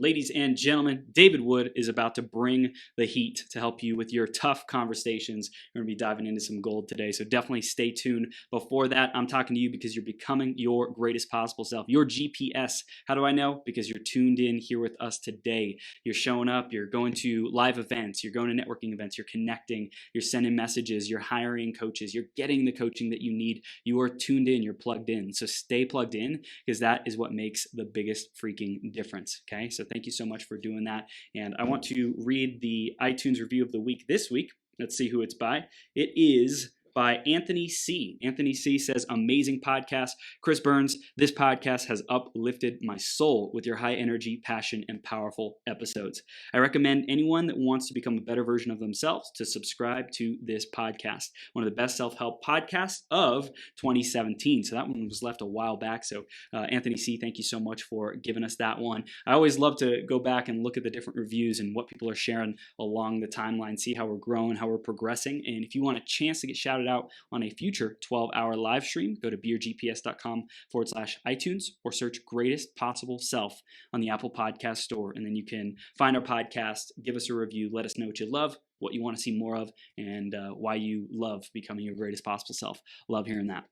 Ladies and gentlemen, David Wood is about to bring the heat to help you with your tough conversations. We're going to be diving into some gold today, so definitely stay tuned. Before that, I'm talking to you because you're becoming your greatest possible self, your GPS. How do I know? Because you're tuned in here with us today. You're showing up, you're going to live events, you're going to networking events, you're connecting, you're sending messages, you're hiring coaches, you're getting the coaching that you need. You are tuned in, you're plugged in. So stay plugged in because that is what makes the biggest freaking difference, okay? So thank you so much for doing that. And I want to read the iTunes review of the week this week. Let's see who it's by. It is by Anthony C. Anthony C says, amazing podcast. Chris Burns, this podcast has uplifted my soul with your high energy, passion, and powerful episodes. I recommend anyone that wants to become a better version of themselves to subscribe to this podcast. One of the best self-help podcasts of 2017. So that one was left a while back. So Anthony C, thank you so much for giving us that one. I always love to go back and look at the different reviews and what people are sharing along the timeline, see how we're growing, how we're progressing. And if you want a chance to get shouted out on a future 12-hour live stream, go to beyourgps.com/iTunes or search Greatest Possible Self on the Apple Podcast Store. And then you can find our podcast, give us a review, let us know what you love, what you want to see more of, and why you love becoming your greatest possible self. Love hearing that.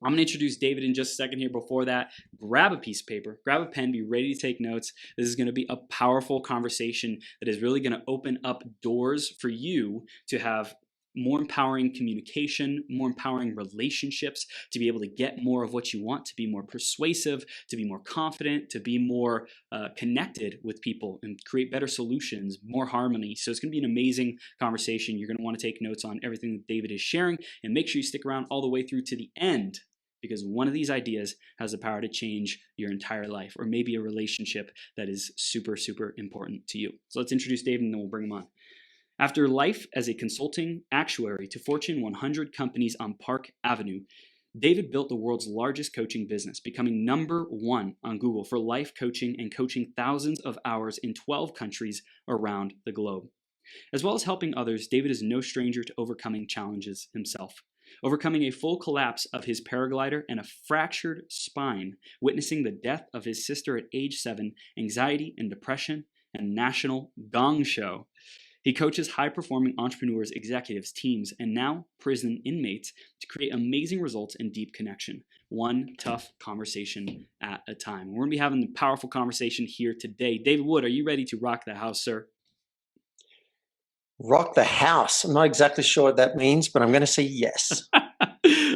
I'm going to introduce David in just a second here. Before that, grab a piece of paper, grab a pen, be ready to take notes. This is going to be a powerful conversation that is really going to open up doors for you to have more empowering communication, more empowering relationships, to be able to get more of what you want, to be more persuasive, to be more confident, to be more connected with people and create better solutions, more harmony. So it's going to be an amazing conversation. You're going to want to take notes on everything that David is sharing, and make sure you stick around all the way through to the end, because one of these ideas has the power to change your entire life, or maybe a relationship that is super, super important to you. So let's introduce David and then we'll bring him on. After life as a consulting actuary to Fortune 100 companies on Park Avenue, David built the world's largest coaching business, becoming #1 on Google for life coaching and coaching thousands of hours in 12 countries around the globe. As well as helping others, David is no stranger to overcoming challenges himself. Overcoming a full collapse of his paraglider and a fractured spine, witnessing the death of his sister at age 7, anxiety and depression, and national Gong Show. He coaches high-performing entrepreneurs, executives, teams, and now prison inmates to create amazing results and deep connection, one tough conversation at a time. We're going to be having a powerful conversation here today. David Wood, are you ready to rock the house, sir? Rock the house. I'm not exactly sure what that means, but I'm going to say yes.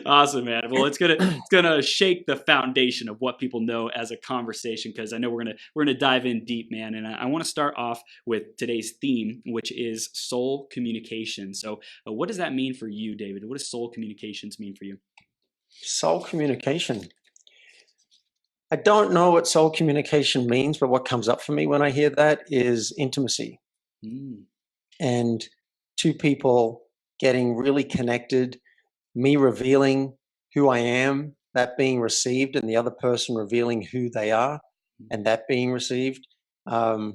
Awesome, man. Well, it's gonna shake the foundation of what people know as a conversation, because I know we're gonna dive in deep, man. And I want to start off with today's theme, which is soul communication. So, what does that mean for you, David? What does soul communications mean for you? Soul communication. I don't know what soul communication means, but what comes up for me when I hear that is intimacy. And two people getting really connected, me revealing who I am, that being received, and the other person revealing who they are, and that being received. I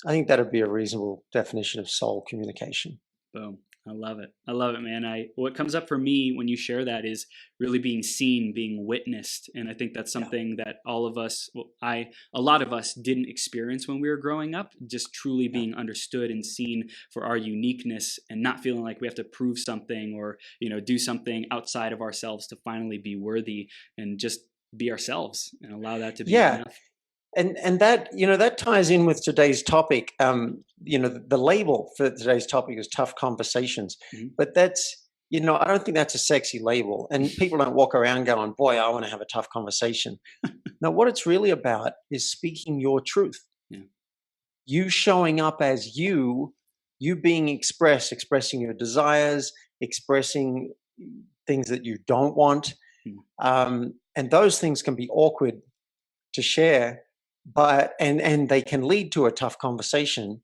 think that would be a reasonable definition of soul communication. Boom. I love it. I love it, man. What comes up for me when you share that is really being seen, being witnessed. And I think that's something that all of us, a lot of us didn't experience when we were growing up, just truly being understood and seen for our uniqueness and not feeling like we have to prove something or, do something outside of ourselves to finally be worthy, and just be ourselves and allow that to be enough. And that, that ties in with today's topic. The label for today's topic is tough conversations, but that's, I don't think that's a sexy label, and people don't walk around going, boy, I want to have a tough conversation. No, what it's really about is speaking your truth. You showing up as you being expressing your desires, expressing things that you don't want. And those things can be awkward to share, but and they can lead to a tough conversation,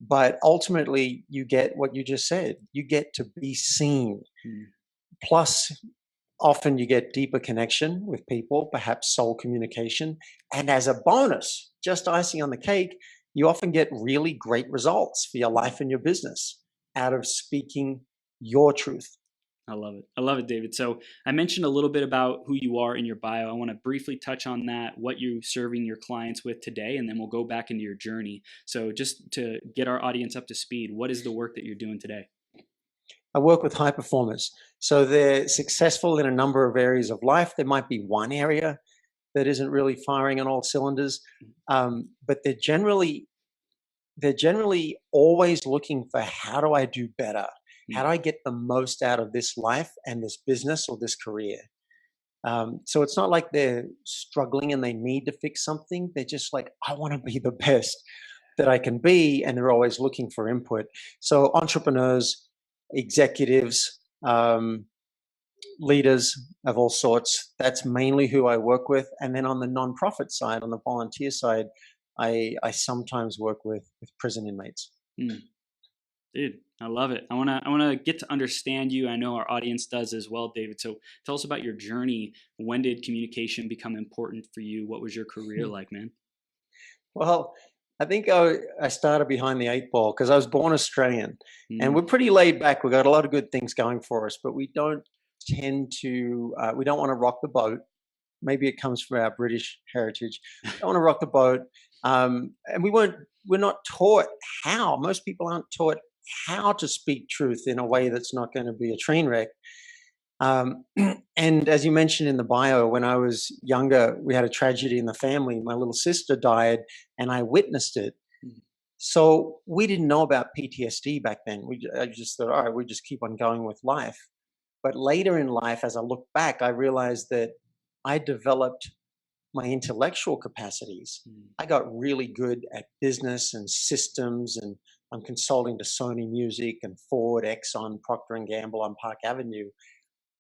but ultimately you get what you just said. You get to be seen. Plus, often you get deeper connection with people, perhaps soul communication, and as a bonus, just icing on the cake, you often get really great results for your life and your business out of speaking your truth. I love it. I love it, David. So I mentioned a little bit about who you are in your bio. I want to briefly touch on that, what you're serving your clients with today, and then we'll go back into your journey. So just to get our audience up to speed, what is the work that you're doing today? I work with high performers. So they're successful in a number of areas of life. There might be one area that isn't really firing on all cylinders, but they're generally always looking for, how do I do better? How do I get the most out of this life and this business or this career? So it's not like they're struggling and they need to fix something. They're just like, I want to be the best that I can be, and they're always looking for input. So entrepreneurs, executives, leaders of all sorts, that's mainly who I work with. And then on the nonprofit side, on the volunteer side, I sometimes work with prison inmates. Mm. Dude, I love it. I wanna get to understand you. I know our audience does as well, David. So tell us about your journey. When did communication become important for you? What was your career like, man? Well, I think I started behind the eight ball because I was born Australian, and Mm, we're pretty laid back. We've got a lot of good things going for us, but we don't we don't want to rock the boat. Maybe it comes from our British heritage. We don't want to rock the boat, and we're not taught how. Most people aren't taught how to speak truth in a way that's not going to be a train wreck. Um, and as you mentioned in the bio, when I was younger, we had a tragedy in the family. My little sister died, and I witnessed it. mm, So we didn't know about PTSD back then. I just thought, all right, we just keep on going with life. But later in life, as I look back, I realized that I developed my intellectual capacities. mm, I got really good at business and systems, and I'm consulting to Sony Music and Ford, Exxon, Procter and Gamble on Park Avenue.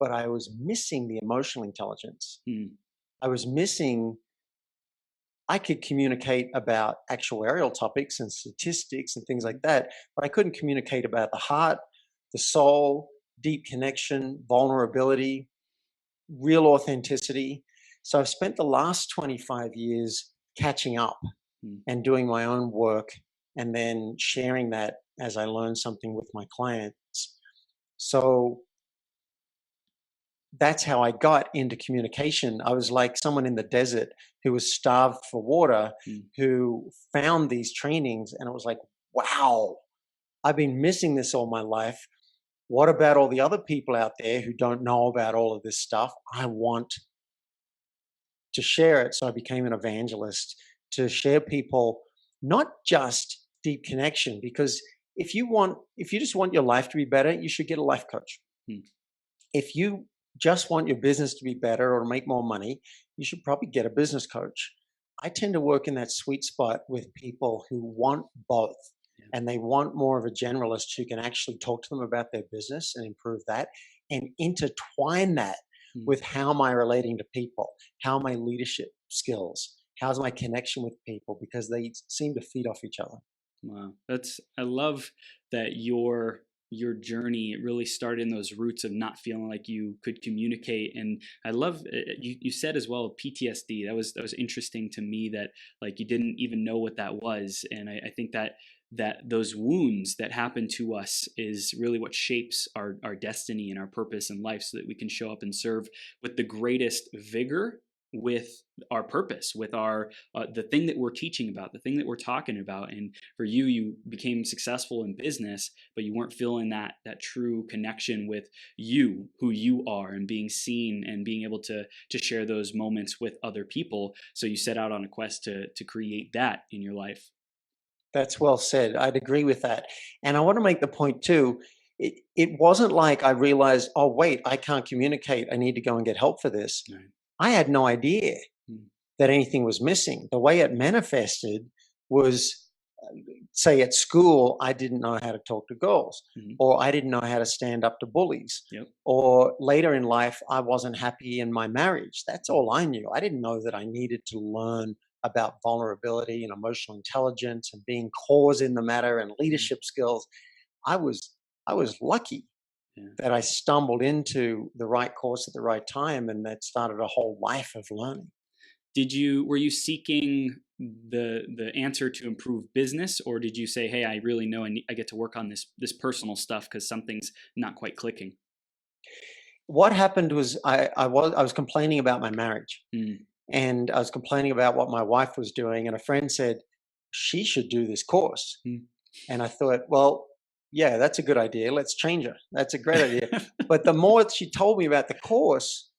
But I was missing the emotional intelligence. mm, I was missing. I could communicate about actuarial topics and statistics and things like that, but I couldn't communicate about the heart, the soul, deep connection, vulnerability, real authenticity. So I've spent the last 25 years catching up mm. and doing my own work, and then sharing that as I learn something with my clients. So that's how I got into communication. I was like someone in the desert who was starved for water, Mm. who found these trainings, and it was like, wow, I've been missing this all my life. What about all the other people out there who don't know about all of this stuff? I want to share it. So I became an evangelist to share people, not just deep connection, because if you just want your life to be better, you should get a life coach. Mm. If you just want your business to be better or to make more money, you should probably get a business coach. I tend to work in that sweet spot with people who want both, Yeah. and they want more of a generalist who can actually talk to them about their business and improve that, and intertwine that Mm. with, how am I relating to people? How are my leadership skills? How's my connection with people? Because they seem to feed off each other. Wow, I love that your journey really started in those roots of not feeling like you could communicate. And I love you said as well PTSD. That was interesting to me, that like you didn't even know what that was. And I think that those wounds that happen to us is really what shapes our destiny and our purpose in life, so that we can show up and serve with the greatest vigor, with our purpose, with our the thing that we're teaching about, the thing that we're talking about. And for you, you became successful in business, but you weren't feeling that true connection with you, who you are, and being seen and being able to share those moments with other people. So you set out on a quest to create that in your life. That's well said. I'd agree with that. And I want to make the point too. It wasn't like I realized, oh, wait, I can't communicate. I need to go and get help for this. Right. I had no idea Mm. that anything was missing. The way it manifested was, say, at school, I didn't know how to talk to girls, Mhm. or I didn't know how to stand up to bullies, Yep. or later in life, I wasn't happy in my marriage. That's all I knew. I didn't know that I needed to learn about vulnerability and emotional intelligence and being cause in the matter and Mm. leadership skills. I was I was lucky Yeah. that I stumbled into the right course at the right time, and that started a whole life of learning. Were you seeking the answer to improve business, or did you say, hey, I really know I get to work on this personal stuff because something's not quite clicking? What happened was I was complaining about my marriage, Mm. and I was complaining about what my wife was doing, and a friend said she should do this course. Mm. And I thought, well, yeah, that's a good idea. Let's change her. That's a great idea. But the more she told me about the course,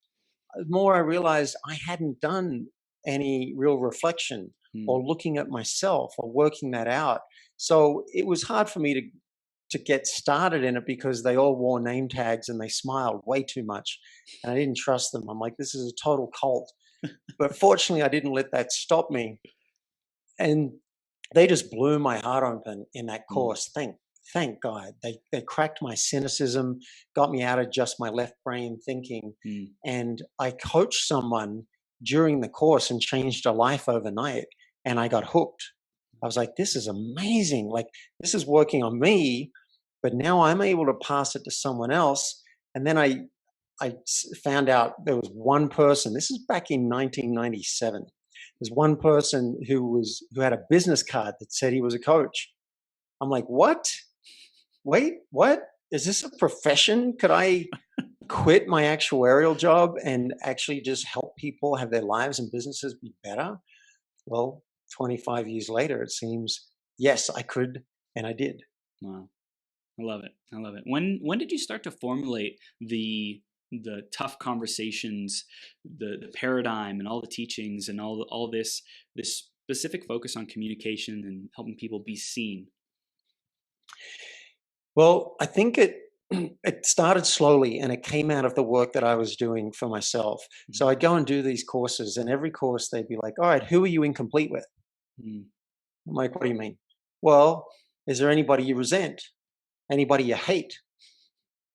the more I realized I hadn't done any real reflection Mm. or looking at myself or working that out. So it was hard for me to get started in it because they all wore name tags and they smiled way too much, and I didn't trust them. I'm like, this is a total cult. But fortunately, I didn't let that stop me, and they just blew my heart open in that Mm. course. Thank God. They cracked my cynicism, got me out of just my left brain thinking. Mm. And I coached someone during the course and changed a life overnight. And I got hooked. I was like, this is amazing. Like, this is working on me, but now I'm able to pass it to someone else. And then I found out there was one person. This is back in 1997. There's one person who had a business card that said he was a coach. I'm like, what? Wait, what? Is this a profession? Could I quit my actuarial job and actually just help people have their lives and businesses be better? Well, 25 years later, it seems, yes, I could, and I did. Wow. I love it. I love it. When did you start to formulate the tough conversations, the paradigm, and all the teachings, and all this specific focus on communication and helping people be seen? Well, I think it started slowly, and it came out of the work that I was doing for myself. So I'd go and do these courses, and every course they'd be like, "All right, who are you incomplete with?" Mm. I'm like, "What do you mean?" Well, is there anybody you resent? Anybody you hate?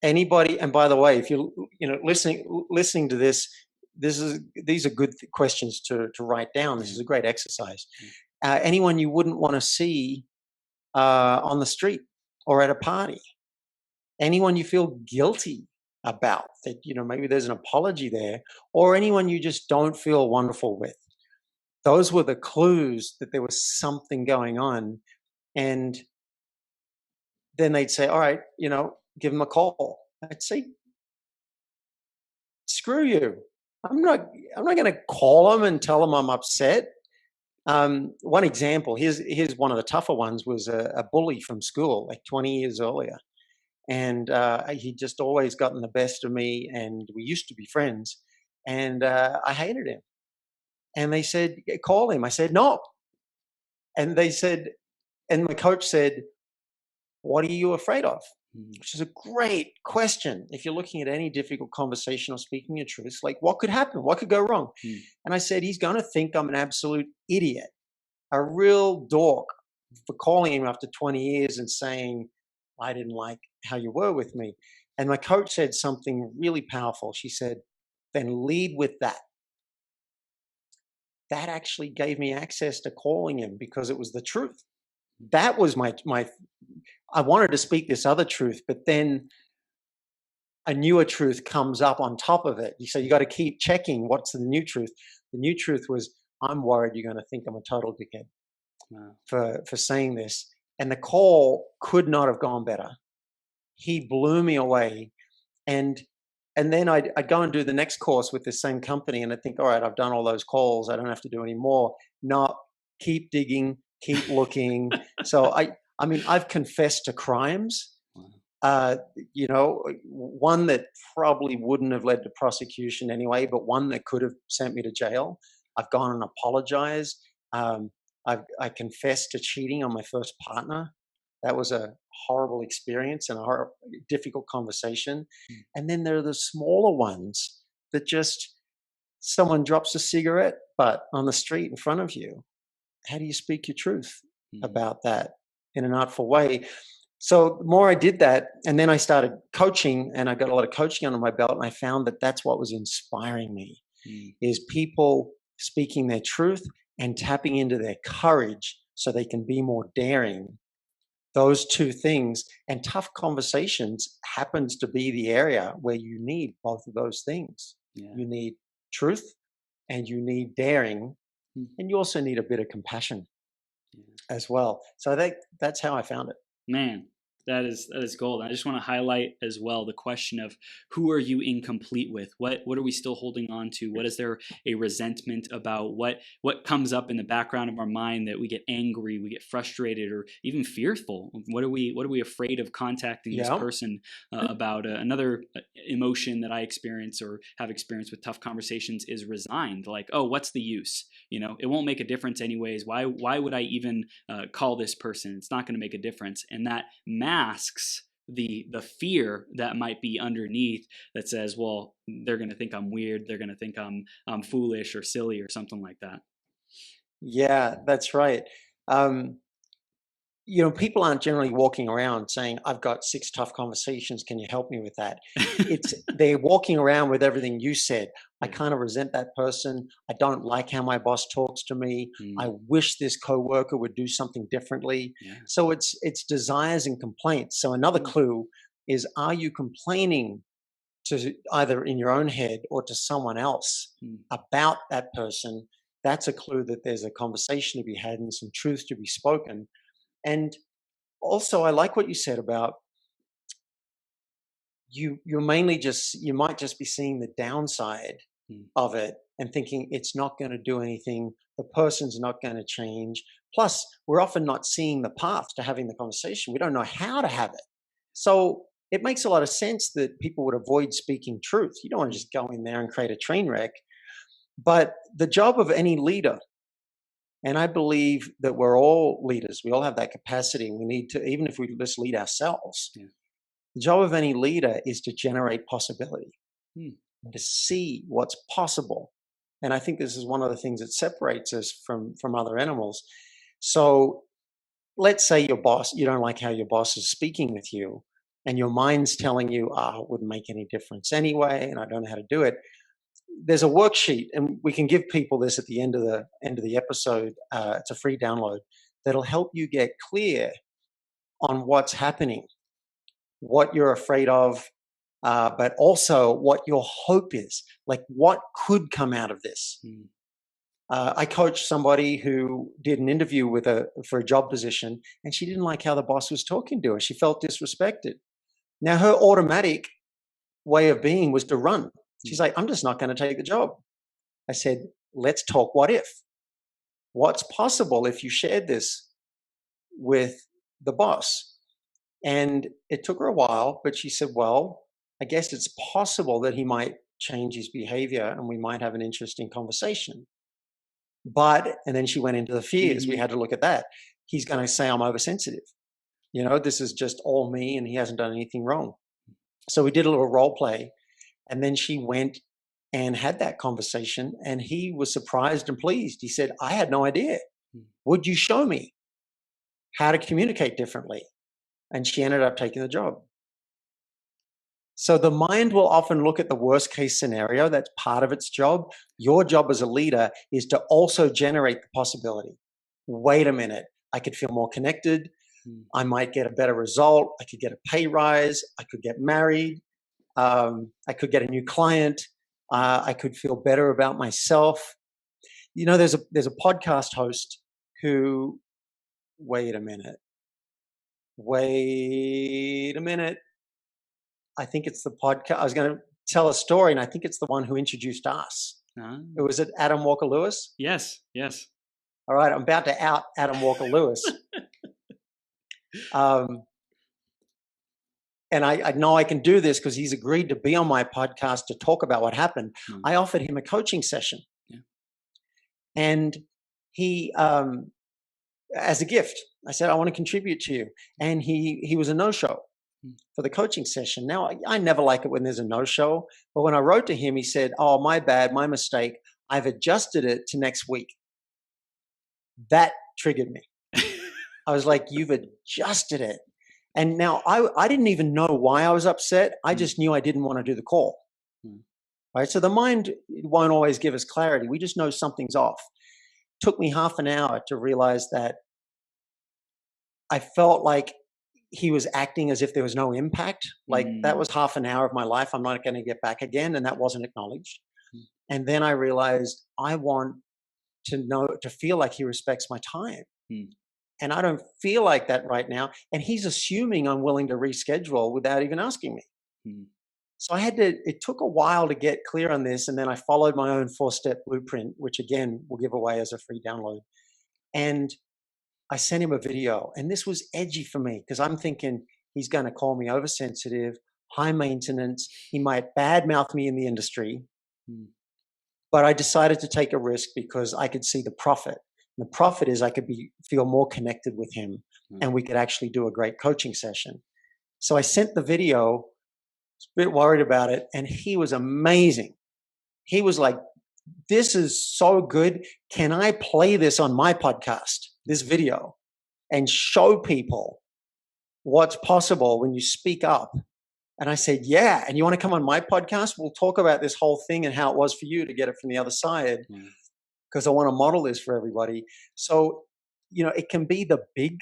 Anybody? And by the way, if you listening to this, these are good questions to write down. This Yeah. is a great exercise. Yeah. Anyone you wouldn't want to see on the street or at a party? Anyone you feel guilty about that, maybe there's an apology there, or anyone you just don't feel wonderful with. Those were the clues that there was something going on. And then they'd say, all right, give them a call. I'd say, screw you. I'm not going to call them and tell them I'm upset. One example, here's one of the tougher ones, was a bully from school, like 20 years earlier. And he just always gotten the best of me, and we used to be friends, and I hated him. And they said, call him. I said, no. And they said, and my coach said, what are you afraid of? Mm. Which is a great question. If you're looking at any difficult conversation or speaking your truth, like, what could happen? What could go wrong? Mm. And I said, he's going to think I'm an absolute idiot, a real dork, for calling him after 20 years and saying, I didn't like how you were with me. And my coach said something really powerful. She said, then lead with that. That actually gave me access to calling him because it was the truth. That was my I wanted to speak this other truth, but then a newer truth comes up on top of it. So you got to keep checking what's the new truth. The new truth was, I'm worried you're going to think I'm a total dickhead Wow. for saying this. And the call could not have gone better. He blew me away. And then I'd go and do the next course with the same company, and I think, all right, I've done all those calls. I don't have to do any more. Not keep digging, keep looking. So I mean, I've confessed to crimes. Wow. One that probably wouldn't have led to prosecution anyway, but one that could have sent me to jail. I've gone and apologized. I confessed to cheating on my first partner. That was a horrible experience and a difficult conversation. Mm. And then there are the smaller ones that just, someone drops a cigarette butt on the street in front of you. How do you speak your truth Mm. about that in an artful way? So the more I did that, and then I started coaching, and I got a lot of coaching under my belt, and I found that that's what was inspiring me, Mm. is people speaking their truth and tapping into their courage so they can be more daring. Those two things, and tough conversations happens to be the area where you need both of those things. Yeah. You need truth and you need daring, Mm. and you also need a bit of compassion Yeah. as well. So that's how I found it. Man, That is gold. I just want to highlight as well the question of who are you incomplete with? What are we still holding on to? What is there a resentment about? What comes up in the background of our mind that we get angry, we get frustrated, or even fearful? What are we afraid of contacting this person about? Another emotion that I experience or have experienced with tough conversations is resigned. Like, oh, what's the use? It won't make a difference anyways. Why would I even call this person? It's not going to make a difference, and that masks the fear that might be underneath that says, well, they're going to think I'm weird, they're going to think I'm foolish or silly or something like that. Yeah, that's right. People aren't generally walking around saying, I've got 6 tough conversations, can you help me with that? They're walking around with everything you said. I kind of resent that person. I don't like how my boss talks to me. I wish this coworker would do something differently. So it's desires and complaints. So another clue is, are you complaining to either in your own head or to someone else about that person? That's a clue that there's a conversation to be had and some truth to be spoken. And also, I like what you said about you might just be seeing the downside of it and thinking it's not going to do anything. The person's not going to change. Plus, we're often not seeing the path to having the conversation. We don't know how to have it. So it makes a lot of sense that people would avoid speaking truth. You don't want to just go in there and create a train wreck. But the job of any leader, and I believe that we're all leaders. We all have that capacity. We need to, even if we just lead ourselves, the job of any leader is to generate possibility, and to see what's possible. And I think this is one of the things that separates us from other animals. So let's say you don't like how your boss is speaking with you, and your mind's telling you, it wouldn't make any difference anyway, and I don't know how to do it. There's a worksheet, and we can give people this at the end of the episode. It's a free download that'll help you get clear on what's happening, what you're afraid of, but also what your hope is. Like, what could come out of this? I coached somebody who did an interview for a job position, and she didn't like how the boss was talking to her. She felt disrespected. Now, her automatic way of being was to run. She's like, I'm just not going to take the job. I said, let's talk what if. What's possible if you shared this with the boss? And it took her a while, but she said, well, I guess it's possible that he might change his behavior and we might have an interesting conversation. And then she went into the fears. We had to look at that. He's going to say I'm oversensitive. This is just all me and he hasn't done anything wrong. So we did a little role play. And then she went and had that conversation, and he was surprised and pleased. He said, I had no idea. Would you show me how to communicate differently? And she ended up taking the job. So the mind will often look at the worst case scenario. That's part of its job. Your job as a leader is to also generate the possibility. Wait a minute, I could feel more connected. I might get a better result. I could get a pay rise. I could get married. I could get a new client. I could feel better about myself. There's a podcast host who, wait a minute. I think it's the podcast. I was going to tell a story, and I think it's the one who introduced us. Was it Adam Walker Lewis? Yes. All right, I'm about to out Adam Walker Lewis. And I know I can do this because he's agreed to be on my podcast to talk about what happened. I offered him a coaching session. And he, as a gift, I said, I want to contribute to you. And he was a no-show for the coaching session. Now, I never like it when there's a no-show. But when I wrote to him, he said, oh, my bad, my mistake. I've adjusted it to next week. That triggered me. I was like, you've adjusted it. And now I didn't even know why I was upset. I just knew I didn't want to do the call. Right? So the mind won't always give us clarity. We just know something's off. It took me half an hour to realize that I felt like he was acting as if there was no impact. Like that was half an hour of my life I'm not going to get back again. And that wasn't acknowledged. And then I realized I want to feel like he respects my time. and I don't feel like that right now. And he's assuming I'm willing to reschedule without even asking me. Mm. So it took a while to get clear on this. And then I followed my own 4-step blueprint, which again, we'll give away as a free download. And I sent him a video, and this was edgy for me because I'm thinking he's going to call me oversensitive, high maintenance. He might badmouth me in the industry. Mm. But I decided to take a risk because I could see the profit. And the profit is I could feel more connected with him, and we could actually do a great coaching session. So I sent the video, was a bit worried about it, and he was amazing. He was like, "This is so good. Can I play this on my podcast, this video, and show people what's possible when you speak up?" And I said, "Yeah. And you want to come on my podcast? We'll talk about this whole thing and how it was for you to get it from the other side, because I want to model this for everybody." So, it can be the big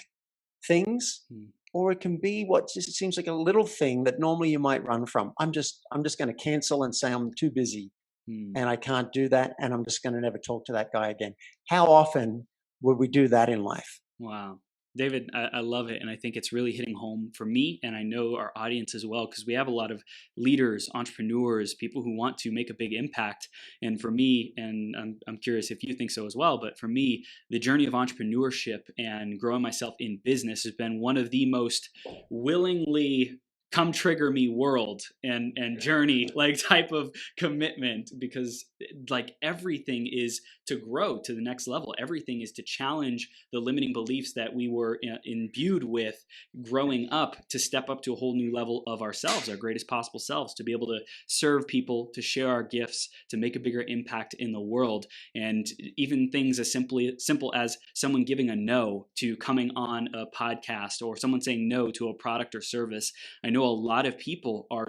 things, or it can be what just seems like a little thing that normally you might run from. I'm just going to cancel and say I'm too busy and I can't do that, and I'm just going to never talk to that guy again. How often would we do that in life? Wow. David, I love it. And I think it's really hitting home for me. And I know our audience as well, because we have a lot of leaders, entrepreneurs, people who want to make a big impact. And for me, and I'm curious if you think so as well, but for me, the journey of entrepreneurship and growing myself in business has been one of the most willingly come trigger me world and journey like type of commitment, because like everything is to grow to the next level. Everything is to challenge the limiting beliefs that we were imbued with growing up, to step up to a whole new level of ourselves, our greatest possible selves, to be able to serve people, to share our gifts, to make a bigger impact in the world. And even things as simple as someone giving a no to coming on a podcast, or someone saying no to a product or service. I know a lot of people are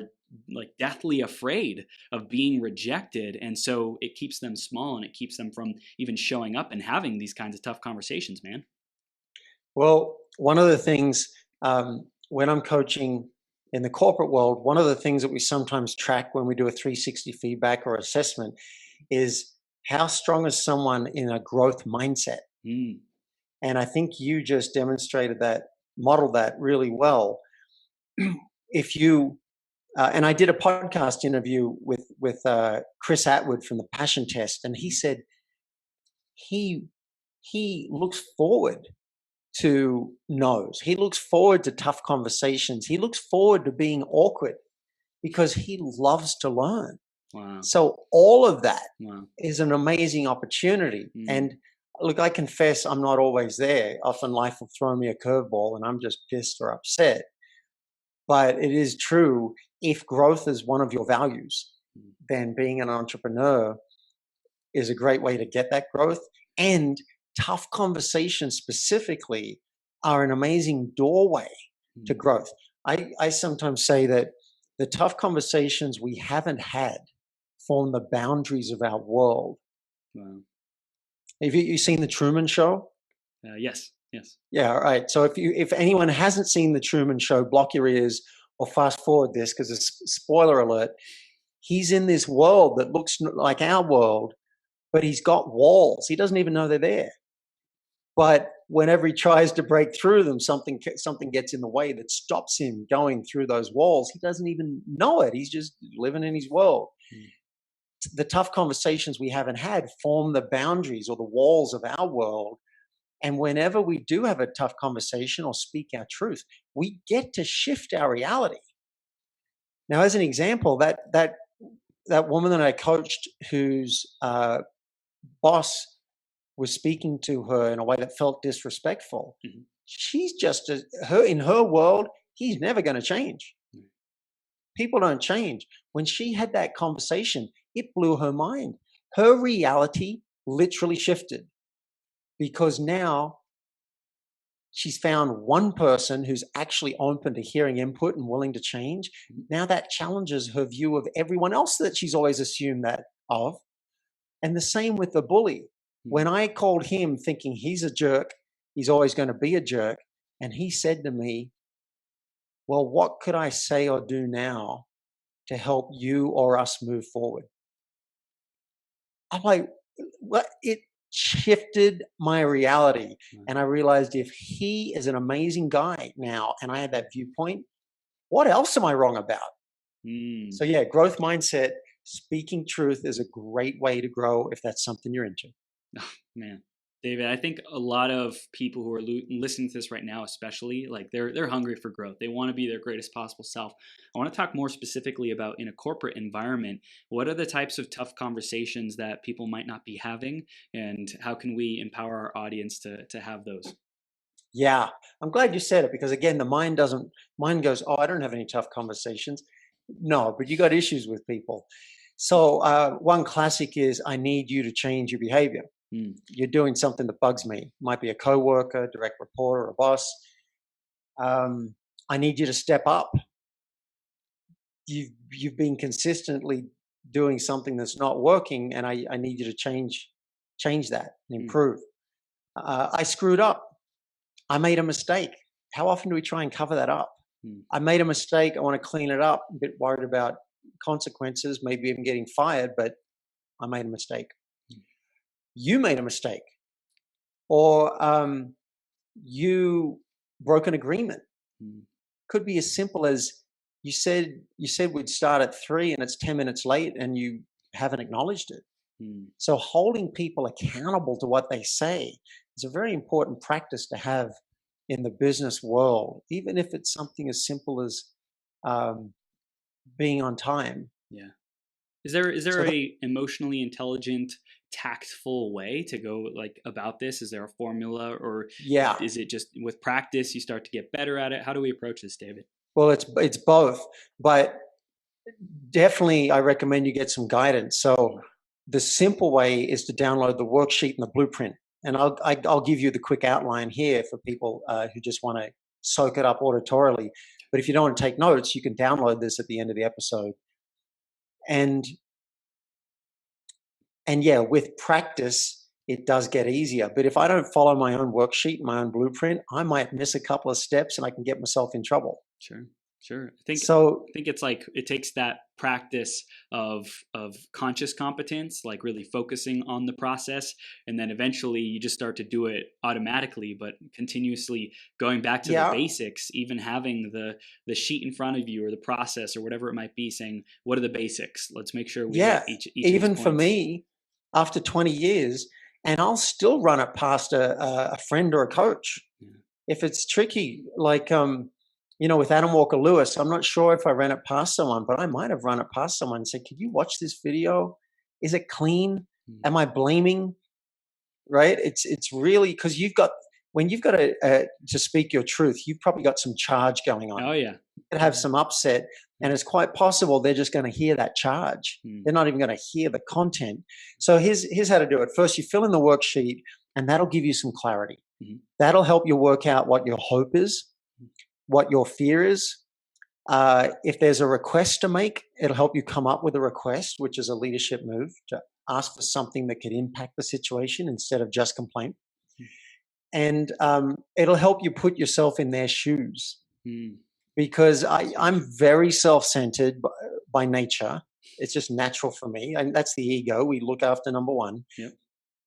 like deathly afraid of being rejected, and so it keeps them small, and it keeps them from even showing up and having these kinds of tough conversations, man. Well, one of the things when I'm coaching in the corporate world, one of the things that we sometimes track when we do a 360 feedback or assessment is how strong is someone in a growth mindset. And I think you just demonstrated that, modeled that really well. If you and I did a podcast interview with Chris Atwood from the Passion Test, and he said he looks forward to no's. He looks forward to tough conversations. He looks forward to being awkward because he loves to learn. Wow. So all of that is an amazing opportunity. And look, I confess I'm not always there. Often life will throw me a curveball and I'm just pissed or upset. But it is true, if growth is one of your values, then being an entrepreneur is a great way to get that growth. And tough conversations specifically are an amazing doorway to growth. I sometimes say that the tough conversations we haven't had form the boundaries of our world. Wow. Have you seen The Truman Show? Yes. Yeah, all right. So if anyone hasn't seen The Truman Show, block your ears or fast forward this, because it's spoiler alert. He's in this world that looks like our world, but he's got walls. He doesn't even know they're there. But whenever he tries to break through them, something gets in the way that stops him going through those walls. He doesn't even know it. He's just living in his world. The tough conversations we haven't had form the boundaries or the walls of our world. And whenever we do have a tough conversation or speak our truth, we get to shift our reality. Now, as an example, that woman that I coached, whose boss was speaking to her in a way that felt disrespectful, she's just in her world, he's never going to change. People don't change. When she had that conversation, it blew her mind. Her reality literally shifted, because now she's found one person who's actually open to hearing input and willing to change. Now that challenges her view of everyone else that she's always assumed that of. And the same with the bully. When I called him thinking he's a jerk, he's always going to be a jerk, and he said to me, "Well, what could I say or do now to help you or us move forward?" I'm like, what? shifted my reality. And I realized if he is an amazing guy now, and I had that viewpoint, what else am I wrong about? So yeah, growth mindset, speaking truth is a great way to grow if that's something you're into. Oh, man, David, I think a lot of people who are listening to this right now, especially, like they're hungry for growth. They want to be their greatest possible self. I want to talk more specifically about in a corporate environment. What are the types of tough conversations that people might not be having, and how can we empower our audience to have those? Yeah, I'm glad you said it because again, the mind goes, oh, I don't have any tough conversations. No, but you got issues with people. So one classic is, I need you to change your behavior. You're doing something that bugs me. Might be a coworker, direct report, or a boss. I need you to step up. You've been consistently doing something that's not working, and I need you to change that and improve. I screwed up. I made a mistake. How often do we try and cover that up? I made a mistake. I want to clean it up. A bit worried about consequences, maybe even getting fired, but I made a mistake. You made a mistake, or you broke an agreement. Could be as simple as you said we'd start at 3 and it's 10 minutes late and you haven't acknowledged it. So holding people accountable to what they say is a very important practice to have in the business world, even if it's something as simple as being on time. Yeah. Is there a emotionally intelligent, tactful way to go like about this? Is there a formula, or Yeah. is it just with practice you start to get better at it? How do we approach this, David? Well, it's both, but definitely I recommend you get some guidance. So the simple way is to download the worksheet and the blueprint. And I'll give you the quick outline here for people who just want to soak it up auditorily. But if you don't want to take notes, you can download this at the end of the episode. And yeah, with practice, it does get easier. But if I don't follow my own worksheet, my own blueprint, I might miss a couple of steps and I can get myself in trouble. Sure. I think it's like it takes that practice of conscious competence, like really focusing on the process, and then eventually you just start to do it automatically, but continuously going back to the basics, even having the sheet in front of you or the process or whatever it might be, saying, what are the basics? Let's make sure we hit each even for me, after 20 years, and I'll still run it past a friend or a coach. If it's tricky, like with Adam Walker Lewis, I'm not sure if I ran it past someone, but I might have run it past someone and said, "Could you watch this video? Is it clean? Am I blaming?" Right? It's really because when you've got to speak your truth, you've probably got some charge going on. Oh yeah, you could have some upset, and it's quite possible they're just going to hear that charge. They're not even going to hear the content. So here's how to do it. First, you fill in the worksheet, and that'll give you some clarity. That'll help you work out what your hope is, what your fear is. If there's a request to make, it'll help you come up with a request, which is a leadership move to ask for something that could impact the situation instead of just complaint. And it'll help you put yourself in their shoes. Because I'm very self-centered by nature. It's just natural for me. And that's the ego. We look after number one. Yep.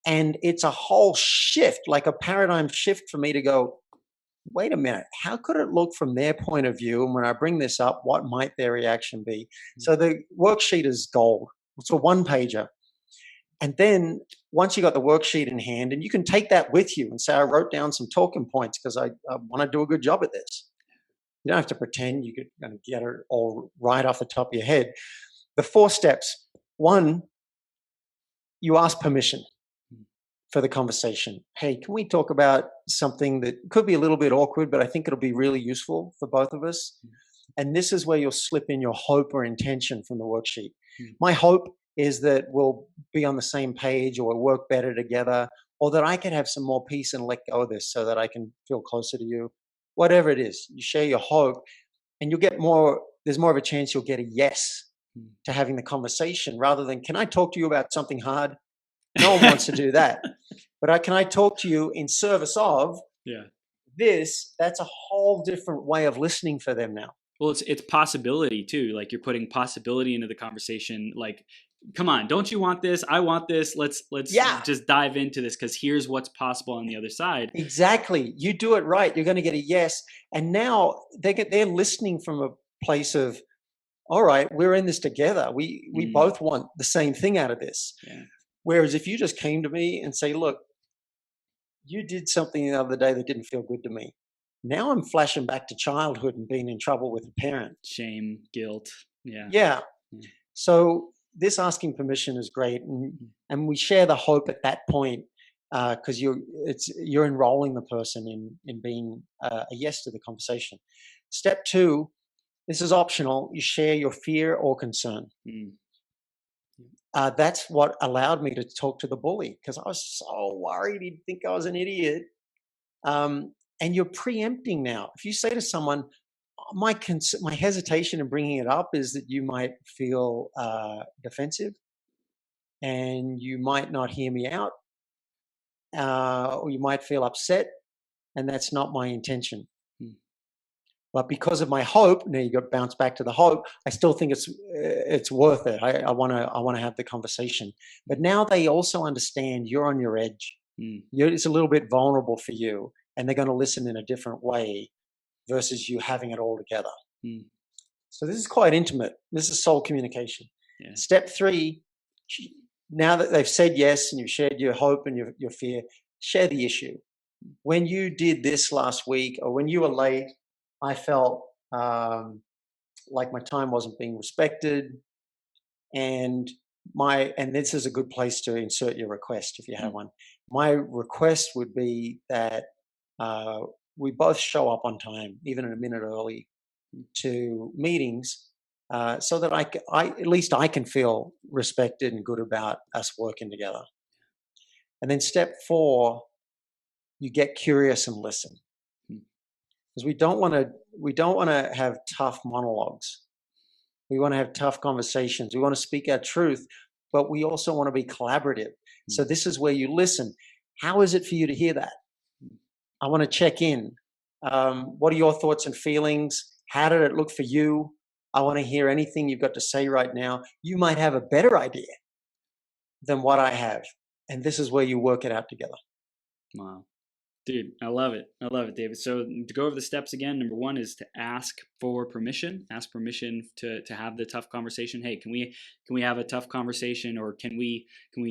And it's a whole shift, like a paradigm shift for me to go, wait a minute, how could it look from their point of view? And when I bring this up, what might their reaction be? So the worksheet is gold. It's a one-pager. And then once you got the worksheet in hand, and you can take that with you and say, I wrote down some talking points because I want to do a good job at this. You don't have to pretend you could get it all right off the top of your head. The 4 steps. 1, you ask permission for the conversation. Hey, can we talk about something that could be a little bit awkward, but I think it'll be really useful for both of us? And this is where you'll slip in your hope or intention from the worksheet. My hope is that we'll be on the same page, or we'll work better together, or that I can have some more peace and let go of this so that I can feel closer to you. Whatever it is, you share your hope, and there's more of a chance you'll get a yes to having the conversation, rather than, can I talk to you about something hard? No one wants to do that. But can I talk to you in service of this? That's a whole different way of listening for them now. Well, it's possibility too. Like you're putting possibility into the conversation. Like come on, don't you want this? I want this. Let's Yeah, just dive into this because here's what's possible on the other side. exactly. You do it right, you're going to get a yes. And now they're listening from a place of, all right, we're in this together. We both want the same thing out of this. Yeah. Whereas if you just came to me and say, look, you did something the other day that didn't feel good to me. Now I'm flashing back to childhood and being in trouble with a parent. Shame, guilt. Yeah. Yeah. Yeah. So this asking permission is great, and we share the hope at that point because you're enrolling the person in being a yes to the conversation. Step 2, this is optional. You share your fear or concern. That's what allowed me to talk to the bully because I was so worried he'd think I was an idiot. And you're preempting now. If you say to someone, my hesitation in bringing it up is that you might feel defensive and you might not hear me out, or you might feel upset, and that's not my intention. But because of my hope, now you got to bounce back to the hope. I still think it's worth it. I want to have the conversation. But now they also understand you're on your edge. It's a little bit vulnerable for you, and they're going to listen in a different way versus you having it all together. So this is quite intimate. This is soul communication. Yeah. Step 3, now that they've said yes and you've shared your hope and your fear, share the issue. When you did this last week, or when you were late, I felt like my time wasn't being respected, and this is a good place to insert your request if you have one. My request would be that we both show up on time, even a minute early, to meetings, so that at least I can feel respected and good about us working together. And then step 4, you get curious and listen, because we don't want to have tough monologues. We want to have tough conversations. We want to speak our truth, but we also want to be collaborative. So this is where you listen. How is it for you to hear that? I want to check in. What are your thoughts and feelings? How did it look for you? I want to hear anything you've got to say right now. You might have a better idea than what I have. And this is where you work it out together. Wow. Dude, I love it. I love it, David. So to go over the steps again, number 1 is to ask for permission. Ask permission to have the tough conversation. Hey, can we have a tough conversation, or can we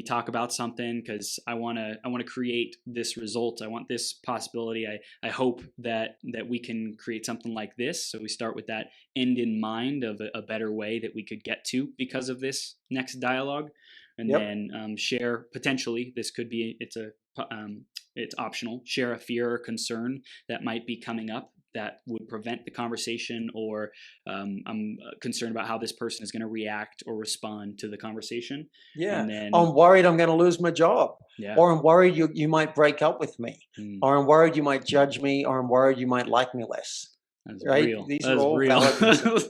talk about something? Because I want to create this result. I want this possibility. I hope that we can create something like this. So we start with that end in mind of a better way that we could get to because of this next dialogue. And then share, potentially, this could be, it's optional, share a fear or concern that might be coming up that would prevent the conversation, or I'm concerned about how this person is going to react or respond to the conversation. Yeah. And then, I'm worried I'm going to lose my job. Yeah. Or I'm worried you might break up with me. Or I'm worried you might judge me, or I'm worried you might like me less. That's right? real. These That's are all real. valid.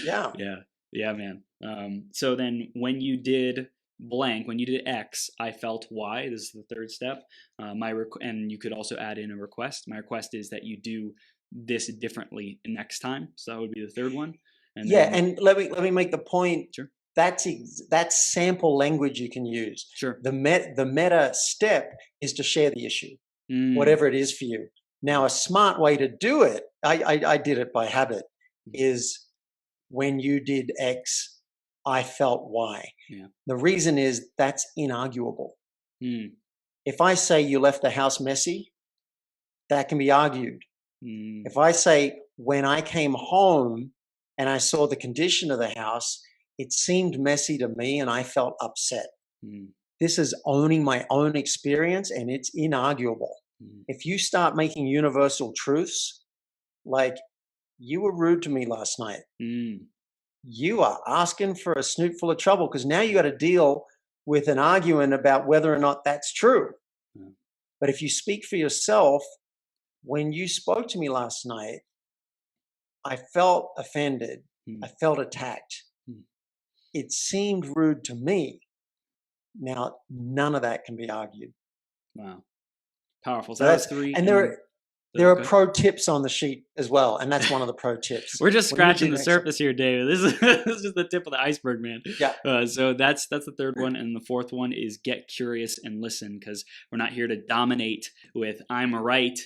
Yeah. Yeah, man. So then when you did blank, when you did X, I felt Y. This is the third step. And you could also add in a request. My request is that you do this differently next time. So that would be the third one. And and let me make the point. Sure. That's sample language you can use. Sure. The meta step is to share the issue, whatever it is for you. Now, a smart way to do it, I did it by habit, is when you did X, I felt Y. Yeah. The reason is that's inarguable. If I say you left the house messy, that can be argued. If I say when I came home and I saw the condition of the house, it seemed messy to me and I felt upset. This is owning my own experience, and it's inarguable. If you start making universal truths, like, you were rude to me last night, you are asking for a snoot full of trouble, because now you got to deal with an argument about whether or not that's true. But if you speak for yourself, when you spoke to me last night, I felt offended. I felt attacked. It seemed rude to me. Now, none of that can be argued. Wow. Powerful. So that's 3. And There are pro tips on the sheet as well, and that's one of the pro tips. We're just scratching the surface here, David. This is just the tip of the iceberg, man. Yeah. So that's the third one, and the fourth one is get curious and listen, because we're not here to dominate with "I'm right."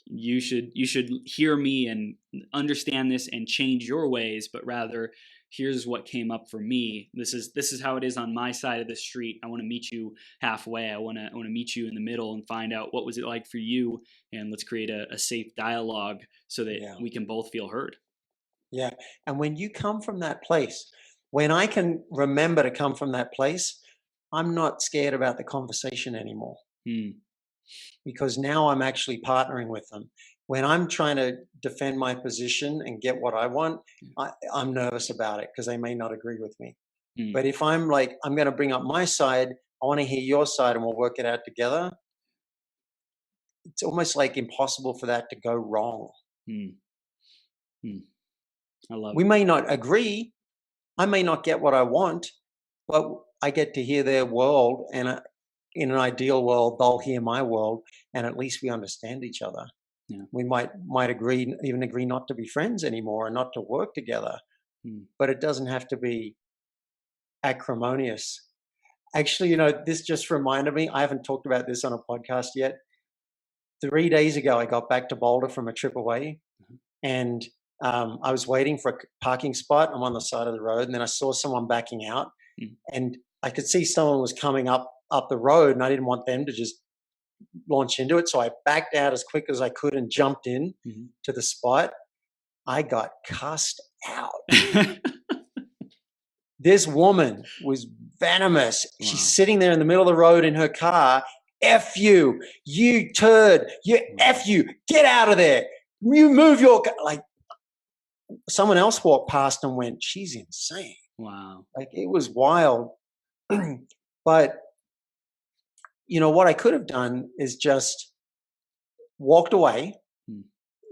You should hear me and understand this and change your ways, but rather, here's what came up for me. This is how it is on my side of the street. I want to meet you halfway. I want to meet you in the middle and find out what was it like for you, and let's create a safe dialogue so that we can both feel heard. Yeah. And when you come from that place, when I can remember to come from that place, I'm not scared about the conversation anymore. Because now I'm actually partnering with them. When I'm trying to defend my position and get what I want, I'm nervous about it because they may not agree with me. But if I'm like, I'm going to bring up my side, I want to hear your side and we'll work it out together, it's almost like impossible for that to go wrong. I love We may not agree. I may not get what I want, but I get to hear their world, and in an ideal world, they'll hear my world, and at least we understand each other. Yeah. We might even agree not to be friends anymore and not to work together, but it doesn't have to be acrimonious. Actually, this just reminded me, I haven't talked about this on a podcast yet. 3 days ago, I got back to Boulder from a trip away, and I was waiting for a parking spot. I'm on the side of the road, and then I saw someone backing out, and I could see someone was coming up the road, and I didn't want them to just launch into it. So I backed out as quick as I could and jumped in to the spot. I got cussed out. This woman was venomous. Wow. She's sitting there in the middle of the road in her car. F you, you turd, F you, get out of there. You move your, like, someone else walked past and went, she's insane. Wow. Like, it was wild. But, what I could have done is just walked away.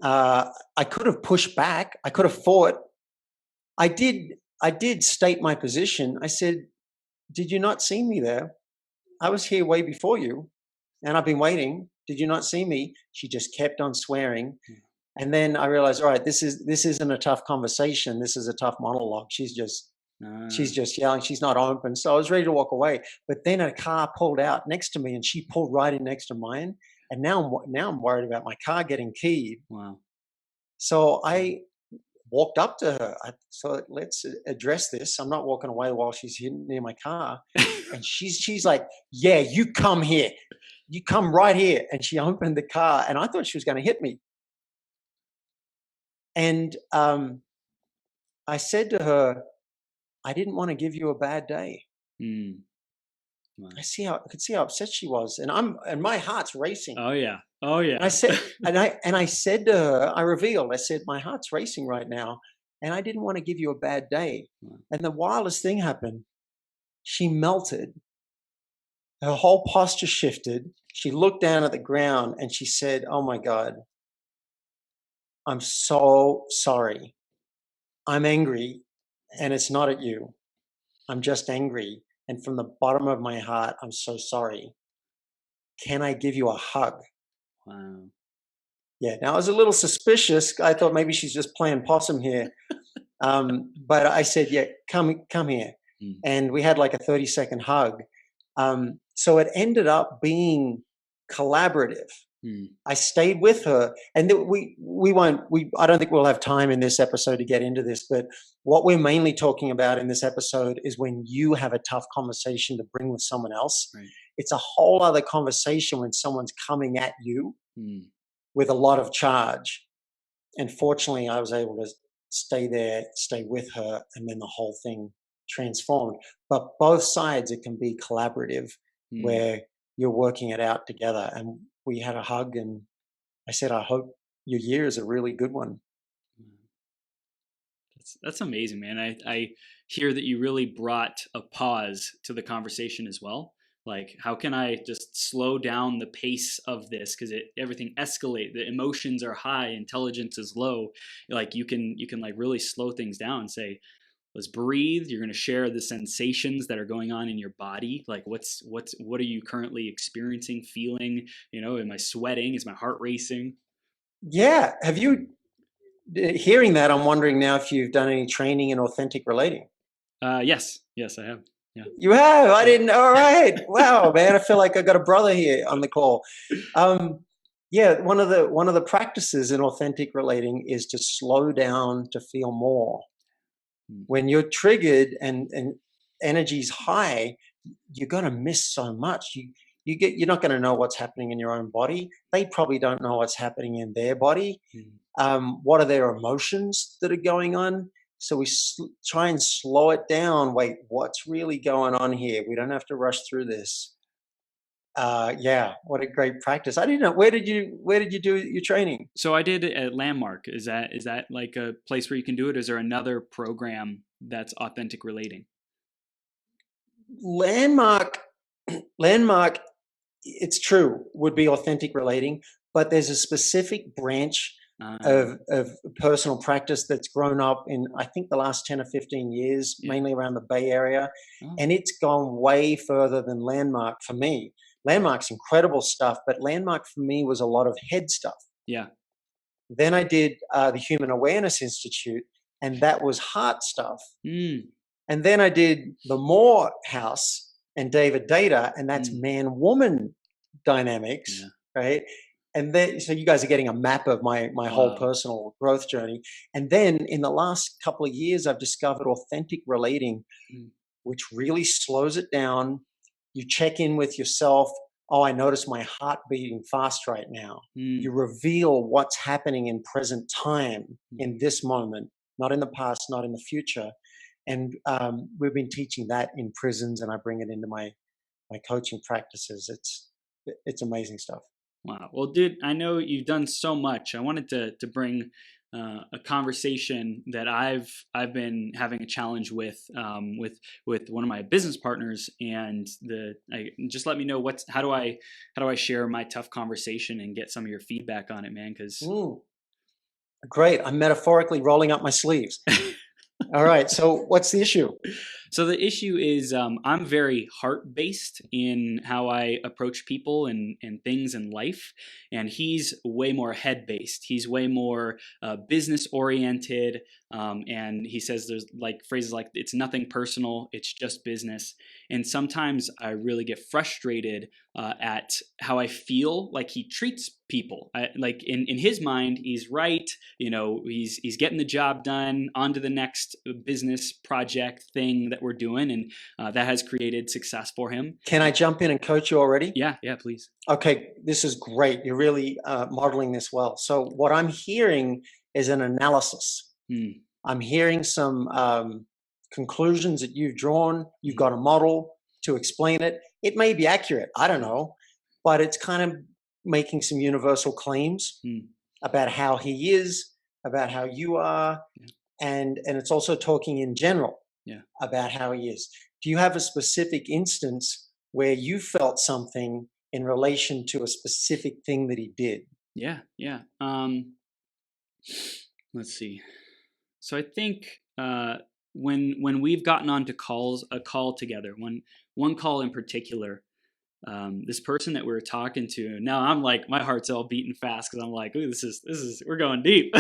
I could have pushed back. I could have fought. I did state my position. I said, did you not see me there? I was here way before you, and I've been waiting. Did you not see me? She just kept on swearing. And then I realized, all right, this isn't a tough conversation. This is a tough monologue. She's just yelling. She's not open. So I was ready to walk away. But then a car pulled out next to me, and she pulled right in next to mine. And now I'm worried about my car getting keyed. Wow. So I walked up to her. So let's address this. I'm not walking away while she's near my car. And she's like, yeah, you come here. You come right here. And she opened the car, and I thought she was going to hit me. And I said to her, I didn't want to give you a bad day. Wow. I could see how upset she was, and my heart's racing. Oh yeah. And I said, I said to her, I said, my heart's racing right now, and I didn't want to give you a bad day. Wow. And the wildest thing happened. She melted. Her whole posture shifted. She looked down at the ground and she said, oh my God, I'm so sorry. I'm angry, and it's not at you. I'm just angry. And from the bottom of my heart, I'm so sorry. Can I give you a hug? Wow. Yeah. Now I was a little suspicious. I thought maybe she's just playing possum here. But I said, yeah, come here. And we had like a 30-second hug. So it ended up being collaborative. I stayed with her, and I don't think we'll have time in this episode to get into this, but what we're mainly talking about in this episode is when you have a tough conversation to bring with someone else. Right. It's a whole other conversation when someone's coming at you with a lot of charge. And fortunately, I was able to stay with her, and then the whole thing transformed. But both sides, it can be collaborative where you're working it out together. And we had a hug, and I said, I hope your year is a really good one. That's amazing, man. I hear that you really brought a pause to the conversation as well. Like, how can I just slow down the pace of this? Because everything escalates. The emotions are high, intelligence is low. Like, you can like really slow things down and say, let's breathe. You're going to share the sensations that are going on in your body. Like, what are you currently experiencing, feeling? Am I sweating? Is my heart racing? Yeah. Have you, hearing that, I'm wondering now if you've done any training in authentic relating. Yes, I have. Yeah. You have? I Yeah. didn't. All right. Wow, man. I feel like I got a brother here on the call. Um, yeah, one of the practices in authentic relating is to slow down to feel more. Mm. When you're triggered and energy's high, you're gonna miss so much. You're not gonna know what's happening in your own body. They probably don't know what's happening in their body. Mm. What are their emotions that are going on? So we try and slow it down. Wait, what's really going on here? We don't have to rush through this. Yeah, what a great practice. I didn't know. Where did you do your training? So I did it at Landmark. Is that like a place where you can do it? Is there another program that's authentic relating? Landmark, Landmark. It's true, would be authentic relating, but there's a specific branch Uh, of personal practice that's grown up in, I think, the last 10 or 15 years, yeah. mainly around the Bay Area. Oh, And it's gone way further than Landmark for me. Landmark's incredible stuff, but Landmark for me was a lot of head stuff. yeah. Then I did the Human Awareness Institute, and that was heart stuff. Mm, And then I did the Moore House and David Data, and that's mm, man woman dynamics, yeah. right? And then, so you guys are getting a map of my whole Wow. personal growth journey. And then in the last couple of years, I've discovered authentic relating, Mm, which really slows it down. You check in with yourself. Oh, I notice my heart beating fast right now. You mm, reveal what's happening in present time, mm. in this moment, not in the past, not in the future. And we've been teaching that in prisons, and I bring it into my coaching practices. It's amazing stuff. Wow. Well, dude, I know you've done so much. I wanted to bring a conversation that I've been having a challenge with one of my business partners, and just let me know how do I share my tough conversation and get some of your feedback on it, man? Because Mm, great. I'm metaphorically rolling up my sleeves. All right. So what's the issue? So the issue is I'm very heart based in how I approach people and things in life, and he's way more head based. He's way more business oriented, and he says there's like phrases like "it's nothing personal, it's just business." And sometimes I really get frustrated at how I feel like he treats people. Like in his mind, he's right. He's getting the job done, on to the next business project thing that we're doing, and that has created success for him. Can I jump in and coach you already? Yeah, please. Okay, this is great. You're really modeling this well. So what I'm hearing is an analysis. Mm, I'm hearing some conclusions that you've drawn. You've mm, got a model to explain it. It may be accurate. I don't know, but it's kind of making some universal claims mm, about how he is, about how you are, yeah, and it's also talking in general yeah, about how he is. Do you have a specific instance where you felt something in relation to a specific thing that he did? yeah. Let's see. So I think when we've gotten onto a call together, one call in particular, this person that we were talking to, now I'm like, my heart's all beating fast because I'm like, ooh, this is we're going deep.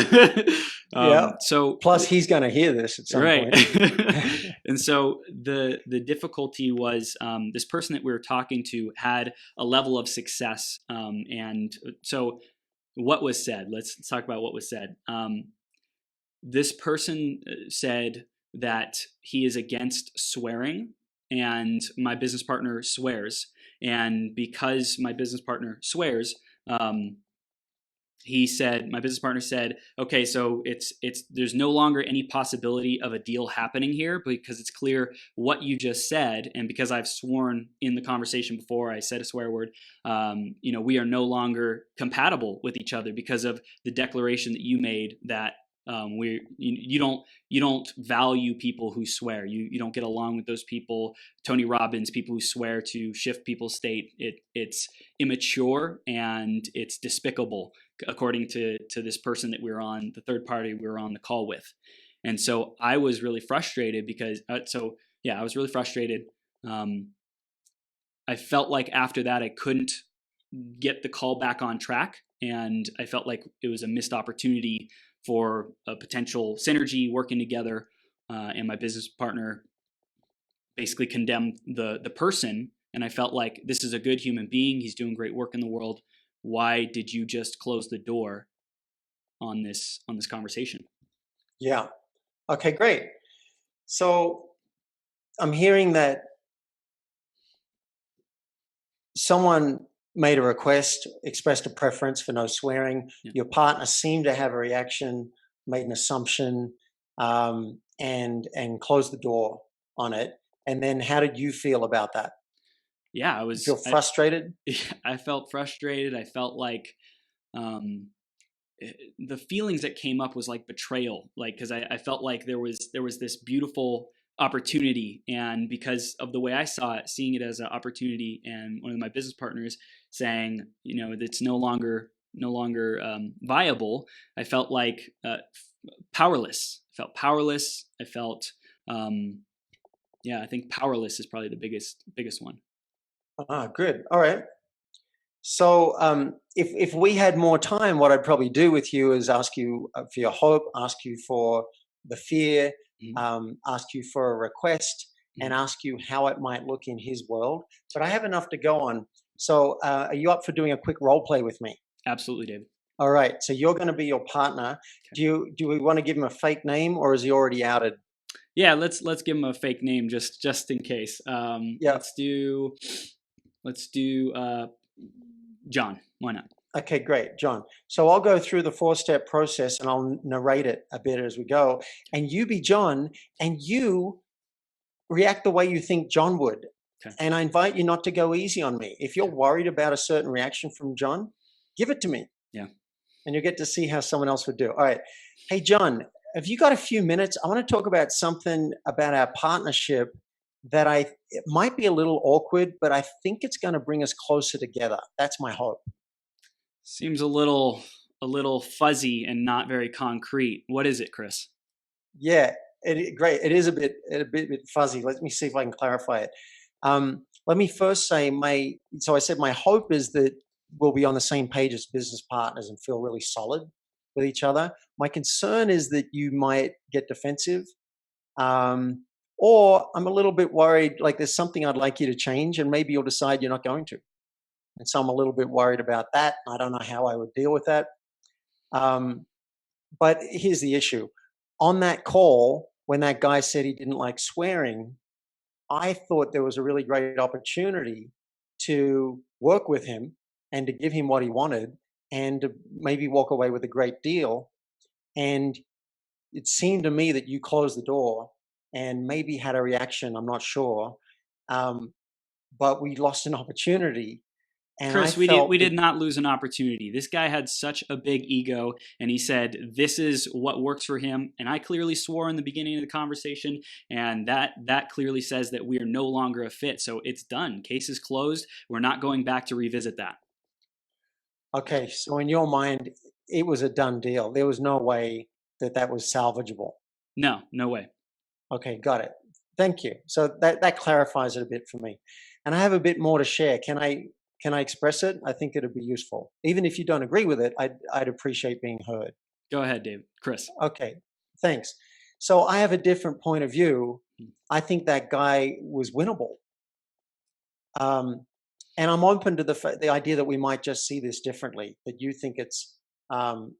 Yeah. So Plus, he's going to hear this at some right. point. And so the difficulty was this person that we were talking to had a level of success, and so what was said. Let's talk about what was said. This person said that he is against swearing, and my business partner swears, and because my business partner swears, my business partner said, okay, so it's there's no longer any possibility of a deal happening here because it's clear what you just said, and because I've sworn in the conversation before, I said a swear word. We are no longer compatible with each other because of the declaration that you made that you don't value people who swear. You don't get along with those people. Tony Robbins, people who swear to shift people's state. It's immature and it's despicable, according to this person that we were on, the third party we were on the call with. And so I was really frustrated because I was really frustrated. I felt like after that I couldn't get the call back on track. and I felt like it was a missed opportunity for a potential synergy working together. And my business partner basically condemned the person, and I felt like, this is a good human being. He's doing great work in the world. Why did you just close the door on this conversation? Yeah. Okay, great. So I'm hearing that someone made a request, expressed a preference for no swearing. Yeah. Your partner seemed to have a reaction, made an assumption, and closed the door on it. And then, how did you feel about that? Yeah, You feel frustrated? I felt frustrated. I felt like um, the feelings that came up was like betrayal, like, because I felt like there was this beautiful opportunity, and because of the way I saw it, seeing it as an opportunity, and one of my business partners saying, it's no longer viable, I felt like powerless. I felt powerless. I felt I think powerless is probably the biggest one. Good. All right. So, if we had more time, what I'd probably do with you is ask you for your hope, ask you for the fear, ask you for a request, and ask you how it might look in his world. But I have enough to go on. So, are you up for doing a quick role play with me? Absolutely, David. All right. So you're going to be your partner. Okay. Do we want to give him a fake name, or is he already outed? Yeah, let's give him a fake name just in case. Yeah. Let's do John. Why not? Okay, great, John. So I'll go through the 4-step process and I'll narrate it a bit as we go. And you be John, and you react the way you think John would. Okay. And I invite you not to go easy on me. If you're worried about a certain reaction from John, give it to me. Yeah. And you'll get to see how someone else would do. All right. Hey, John, have you got a few minutes? I want to talk about something about our partnership that it might be a little awkward, but I think it's going to bring us closer together. That's my hope. Seems a little fuzzy and not very concrete. What is it, Chris? Yeah, great. It is a bit fuzzy. Let me see if I can clarify it. Let me first say I said my hope is that we'll be on the same page as business partners and feel really solid with each other. My concern is that you might get defensive, or I'm a little bit worried, like there's something I'd like you to change and maybe you'll decide you're not going to. And so I'm a little bit worried about that. I don't know how I would deal with that. But here's the issue. On that call, when that guy said he didn't like swearing, I thought there was a really great opportunity to work with him and to give him what he wanted and to maybe walk away with a great deal. And it seemed to me that you closed the door and maybe had a reaction. I'm not sure. But we lost an opportunity. And Chris, we did not lose an opportunity. This guy had such a big ego, and he said this is what works for him. And I clearly swore in the beginning of the conversation, and that clearly says that we are no longer a fit. So it's done. Case is closed. We're not going back to revisit that. Okay, so in your mind, it was a done deal. There was no way that was salvageable. No way. Okay, got it. Thank you. So that clarifies it a bit for me. And I have a bit more to share. Can I express it? I think it'd be useful. Even if you don't agree with it, I'd appreciate being heard. Go ahead, Dave. Chris. Okay, thanks. So I have a different point of view. I think that guy was winnable. And I'm open to the idea that we might just see this differently, that you think it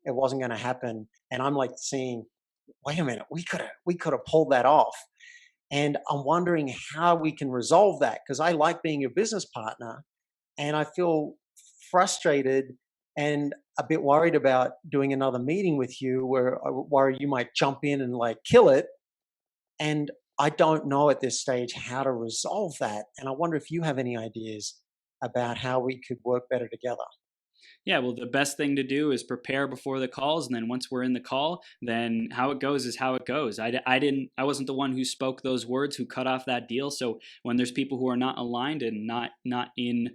wasn't going to happen. And I'm like seeing, wait a minute, we could have pulled that off. And I'm wondering how we can resolve that, because I like being your business partner. And I feel frustrated and a bit worried about doing another meeting with you where I worry you might jump in and like kill it. And I don't know at this stage how to resolve that. And I wonder if you have any ideas about how we could work better together. Yeah, well, the best thing to do is prepare before the calls, and then once we're in the call, then how it goes is how it goes. I wasn't the one who spoke those words, who cut off that deal. So when there's people who are not aligned and not in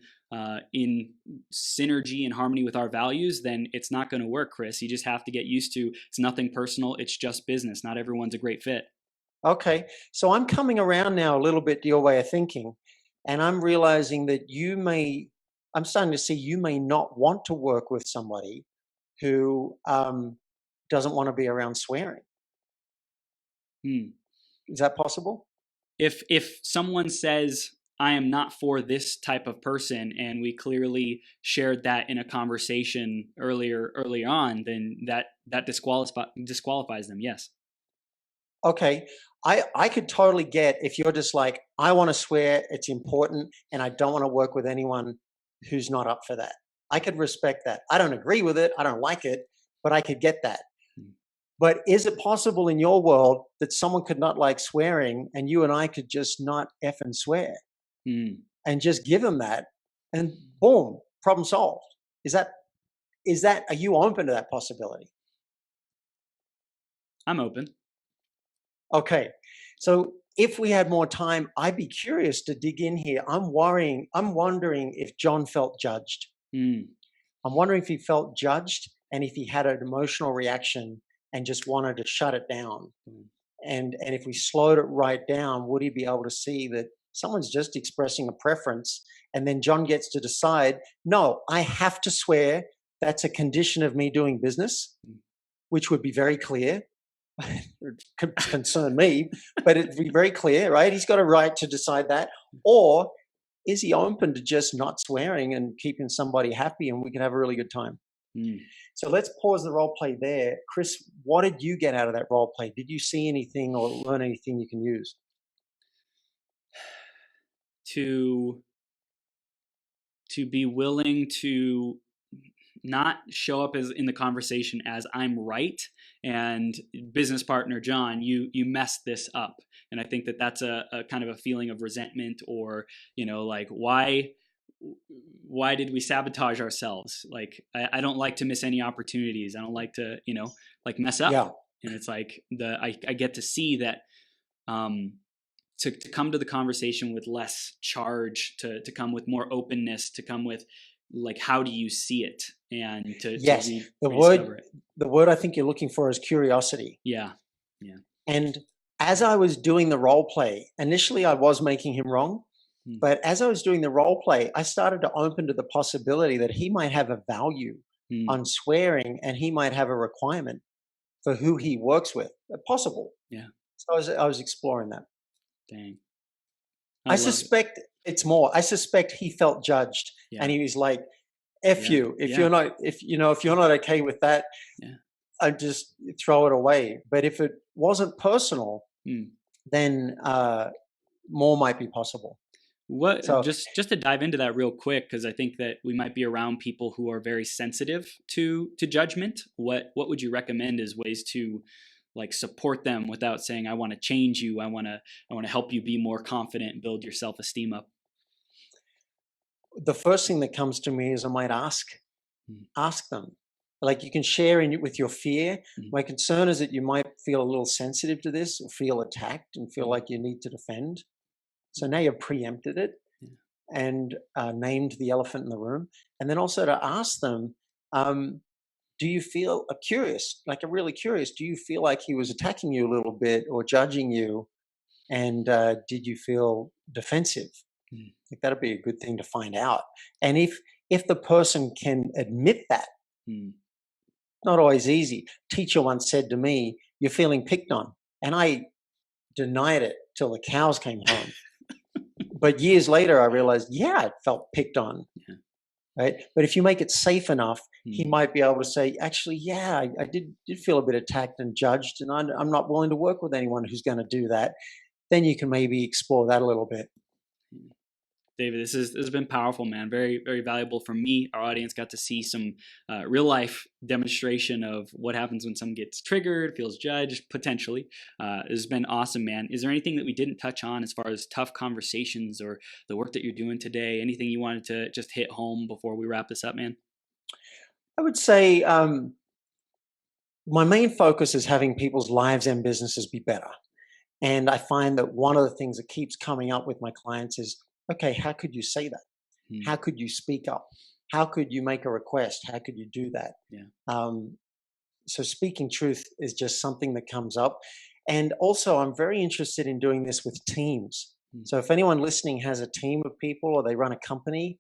synergy and harmony with our values, then it's not going to work, Chris. You just have to get used to, it's nothing personal. It's just business. Not everyone's a great fit. Okay, so I'm coming around now a little bit to your way of thinking, and I'm realizing that you may I'm starting to see you may not want to work with somebody who doesn't want to be around swearing. Is that possible? If someone says, I am not for this type of person, and we clearly shared that in a conversation early on, then that disqualifies them. Yes. Okay. I could totally get if you're just like, I want to swear, it's important, and I don't want to work with anyone who's not up for that. I could respect that. I don't agree with it. I don't like it, but I could get that. But is it possible in your world that someone could not like swearing and you and I could just not effing swear and just give them that and boom, problem solved? Are you open to that possibility? I'm open. Okay. So if we had more time, I'd be curious to dig in here. I'm wondering if John felt judged. I'm wondering if he felt judged and if he had an emotional reaction and just wanted to shut it down. And if we slowed it right down, would he be able to see that someone's just expressing a preference and then John gets to decide, no, I have to swear. That's a condition of me doing business, which would be very clear. Concern me, but it'd be very clear, right? He's got a right to decide that. Or is he open to just not swearing and keeping somebody happy and we can have a really good time? So let's pause the role play there. Chris, what did you get out of that role play? Did you see anything or learn anything you can use? To be willing to not show up as in the conversation as I'm right and business partner John, you messed this up. And I think that's a kind of a feeling of resentment, or like why did we sabotage ourselves? Like I don't like to miss any opportunities. I don't like to like mess up. Yeah. And it's like I get to see that to come to the conversation with less charge, to come with more openness, to come with like, how do you see it? And the word I think you're looking for is curiosity. Yeah. And as I was doing the role play, initially I was making him wrong, but as I was doing the role play, I started to open to the possibility that he might have a value on swearing and he might have a requirement for who he works with. Possible. Yeah. So I was exploring that. Dang. I suspect it's more. I suspect he felt judged, and he was like, "F you! If you're not okay with that, I just throw it away." But if it wasn't personal, then more might be possible. Just to dive into that real quick, because I think that we might be around people who are very sensitive to judgment. What would you recommend as ways to like support them without saying, I want to change you, I want to help you be more confident and build your self-esteem up? The first thing that comes to me is I might ask them. Like, you can share with your fear. My concern is that you might feel a little sensitive to this, or feel attacked and feel like you need to defend. So now you've preempted it and named the elephant in the room. And then also to ask them, do you feel curious, really curious? Do you feel like he was attacking you a little bit or judging you? And did you feel defensive? I think that'd be a good thing to find out. And if the person can admit that, not always easy. Teacher once said to me, "You're feeling picked on," and I denied it till the cows came home. But years later, I realized, I felt picked on. Right? But if you make it safe enough, he might be able to say, actually, I did feel a bit attacked and judged, and I'm not willing to work with anyone who's going to do that. Then you can maybe explore that a little bit. David, this has been powerful, man. Very, very valuable for me. Our audience got to see some real life demonstration of what happens when someone gets triggered, feels judged, potentially. It's been awesome, man. Is there anything that we didn't touch on as far as tough conversations or the work that you're doing today? Anything you wanted to just hit home before we wrap this up, man? I would say my main focus is having people's lives and businesses be better. And I find that one of the things that keeps coming up with my clients is, okay, how could you say that? How could you speak up? How could you make a request? How could you do that? So speaking truth is just something that comes up. And also, I'm very interested in doing this with teams. So if anyone listening has a team of people or they run a company,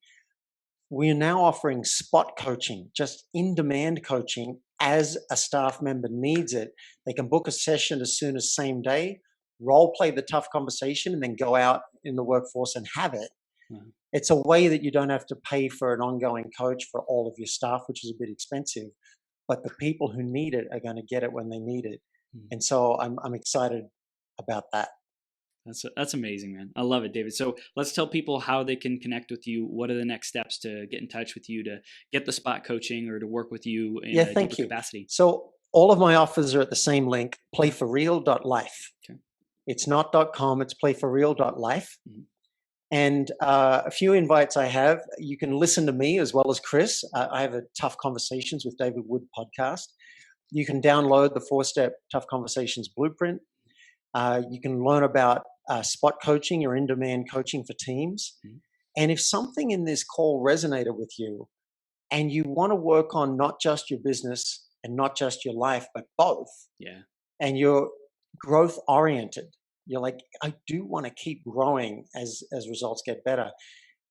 we're now offering spot coaching, just in-demand coaching as a staff member needs it. They can book a session as soon as same day, role play the tough conversation, and then go out in the workforce and have it. Mhm. It's a way that you don't have to pay for an ongoing coach for all of your staff, which is a bit expensive, but the people who need it are going to get it when they need it. Mhm. And so I'm excited about that. That's amazing, man. I love it, David. So let's tell people how they can connect with you. What are the next steps to get in touch with you, to get the spot coaching, or to work with you in Yeah, a deeper thank you. capacity? So all of my offers are at the same link, playforreal.life. Okay. It's not .com, it's playforreal.life. Mhm. And a few invites I have. You can listen to me as well as Chris. I have a Tough Conversations with David Wood podcast. You can download the 4-step Tough Conversations blueprint. You can learn about spot coaching or in-demand coaching for teams. Mhm. And if something in this call resonated with you and you want to work on not just your business and not just your life, but both, Yeah. and you're growth oriented, you're like, I do want to keep growing as results get better,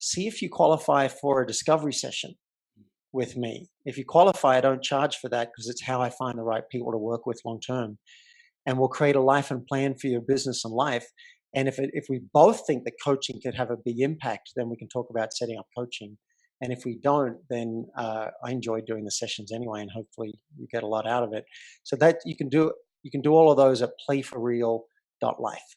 see if you qualify for a discovery session with me. If you qualify, I don't charge for that because it's how I find the right people to work with long term. And we'll create a life and plan for your business and life. And if we both think that coaching could have a big impact, then we can talk about setting up coaching. And if we don't, then I enjoy doing the sessions anyway, and hopefully you get a lot out of it. So that you can do all of those at playforreal.life.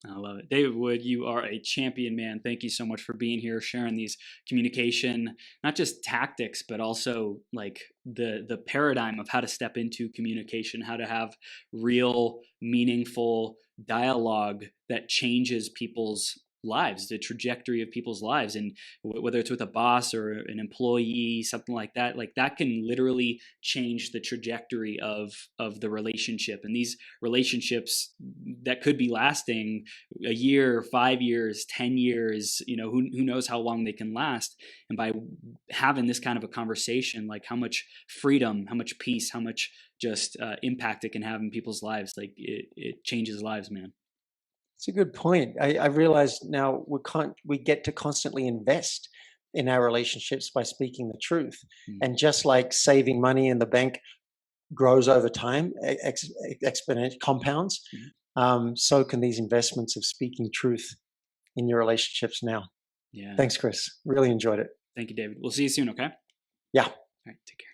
I love it. David Wood, you are a champion, man. Thank you so much for being here, sharing these communication, not just tactics, but also like the paradigm of how to step into communication, how to have real, meaningful dialogue that changes people's lives, the trajectory of people's lives. And whether it's with a boss or an employee, something like that can literally change the trajectory of the relationship. And these relationships that could be lasting a year, 5 years, 10 years, who knows how long they can last. And by having this kind of a conversation, like how much freedom, how much peace, how much just impact it can have in people's lives, like it changes lives, man. It's a good point. I realize now we get to constantly invest in our relationships by speaking the truth. Mm. And just like saving money in the bank grows over time, exponential compounds, so can these investments of speaking truth in your relationships now. Yeah. Thanks, Chris. Really enjoyed it. Thank you, David. We'll see you soon, okay? Yeah. All right, take care.